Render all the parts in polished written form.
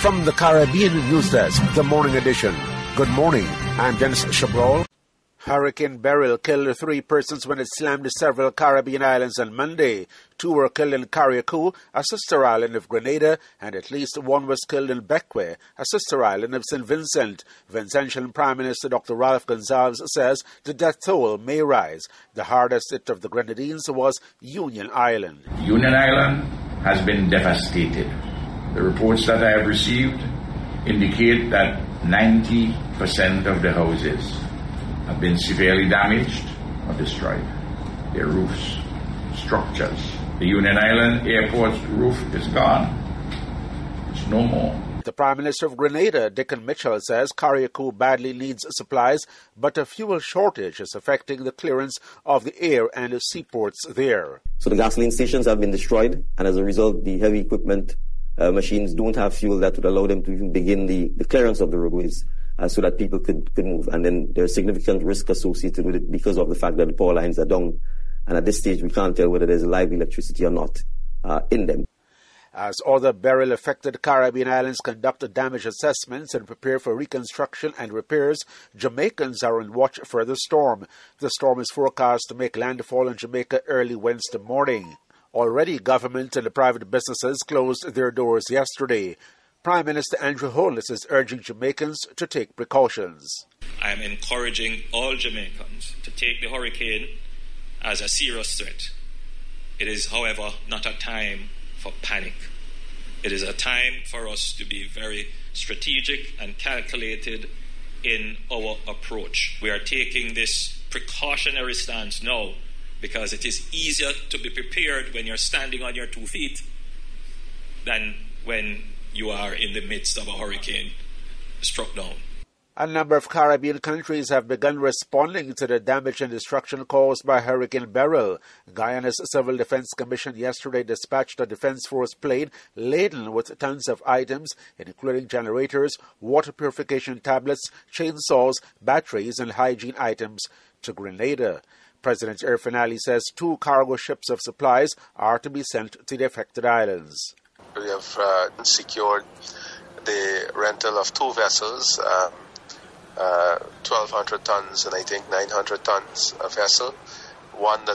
From the Caribbean News Desk, the morning edition. Good morning, I'm Dennis Chabrol. Hurricane Beryl killed 3 persons when it slammed several Caribbean islands on Monday. 2 were killed in Carriacou, a sister island of Grenada, and at least 1 was killed in Bequia, a sister island of St. Vincent. Vincentian Prime Minister Dr. Ralph Gonsalves says the death toll may rise. The hardest hit of the Grenadines was Union Island. Union Island has been devastated. The reports that I have received indicate that 90% of the houses have been severely damaged or destroyed. Their roofs, structures. The Union Island airport's roof is gone. It's no more. The Prime Minister of Grenada, Dickon Mitchell, says Carriacou badly needs supplies, but a fuel shortage is affecting the clearance of the air and seaports there. So the gasoline stations have been destroyed, and as a result, the heavy equipment machines don't have fuel that would allow them to even begin the clearance of the roadways. So that people could move. And then there's significant risk associated with it because of the fact that the power lines are down. And at this stage, we can't tell whether there's live electricity or not in them. As other Beryl-affected Caribbean islands conduct damage assessments and prepare for reconstruction and repairs, Jamaicans are on watch for the storm. The storm is forecast to make landfall in Jamaica early Wednesday morning. Already, government and the private businesses closed their doors yesterday. Prime Minister Andrew Holness is urging Jamaicans to take precautions. I am encouraging all Jamaicans to take the hurricane as a serious threat. It is, however, not a time for panic. It is a time for us to be very strategic and calculated in our approach. We are taking this precautionary stance now because it is easier to be prepared when you're standing on your 2 feet than when you are in the midst of a hurricane struck down. A number of Caribbean countries have begun responding to the damage and destruction caused by Hurricane Beryl. Guyana's Civil Defense Commission yesterday dispatched a Defense Force plane laden with tons of items, including generators, water purification tablets, chainsaws, batteries, and hygiene items, to Grenada. President Irfaan Ali says 2 cargo ships of supplies are to be sent to the affected islands. We have secured the rental of 2 vessels, 1,200 tons and I think 900 tons a vessel. One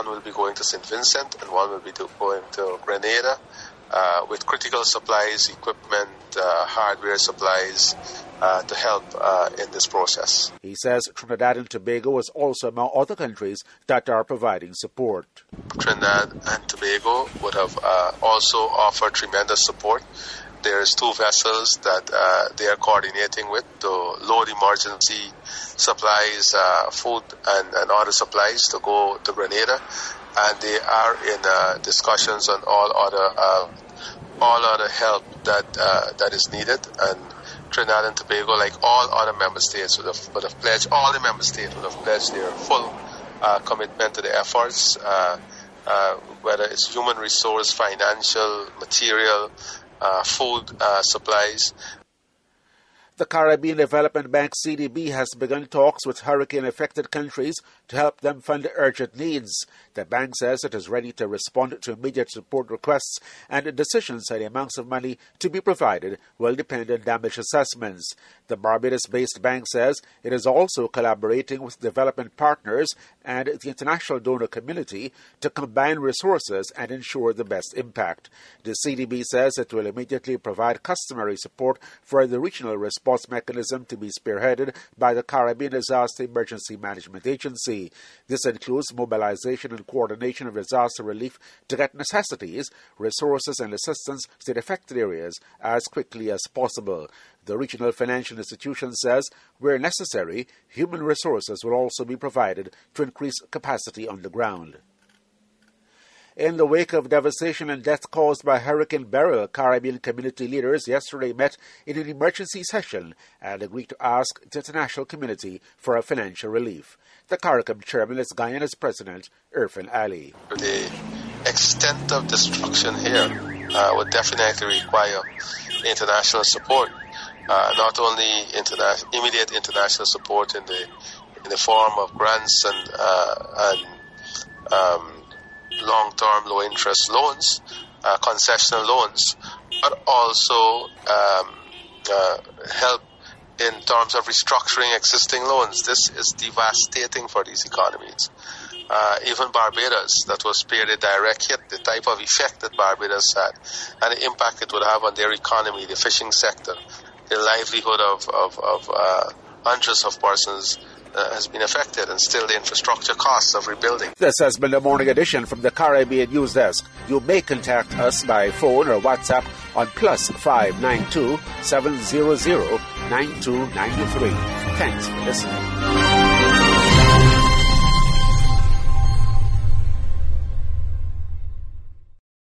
will be going to St. Vincent and one will be going to Grenada with critical supplies, equipment, hardware supplies to help in this process. He says Trinidad and Tobago is also among other countries that are providing support. Trinidad and Tobago would have also offered tremendous support. There's 2 vessels that they are coordinating with to load emergency supplies, food and other supplies to go to Grenada, and they are in discussions on all other help that is needed. And Trinidad and Tobago, like all other member states, would have pledged. All the member states would have pledged their full commitment to the efforts, whether it's human resource, financial, material, food supplies. The Caribbean Development Bank, CDB, has begun talks with hurricane-affected countries to help them fund urgent needs. The bank says it is ready to respond to immediate support requests, and decisions on the amounts of money to be provided will depend on damage assessments. The Barbados-based bank says it is also collaborating with development partners and the international donor community to combine resources and ensure the best impact. The CDB says it will immediately provide customary support for the regional response mechanism to be spearheaded by the Caribbean Disaster Emergency Management Agency. This includes mobilization and coordination of disaster relief to get necessities, resources, and assistance to the affected areas as quickly as possible. The regional financial institution says, where necessary, human resources will also be provided to increase capacity on the ground. In the wake of devastation and death caused by Hurricane Beryl, Caribbean community leaders yesterday met in an emergency session and agreed to ask the international community for a financial relief. The CARICOM chairman is Guyana's President Irfaan Ali. The extent of destruction here would definitely require international support, not only immediate international support in the form of grants and long-term low-interest loans, concessional loans, but also help in terms of restructuring existing loans. This is devastating for these economies. Even Barbados, that was spared a direct hit, the type of effect that Barbados had, and the impact it would have on their economy, the fishing sector, the livelihood of hundreds of persons has been affected, and still the infrastructure costs of rebuilding. This has been the Morning Edition from the Caribbean News Desk. You may contact us by phone or WhatsApp on +592 700 9293. Thanks for listening.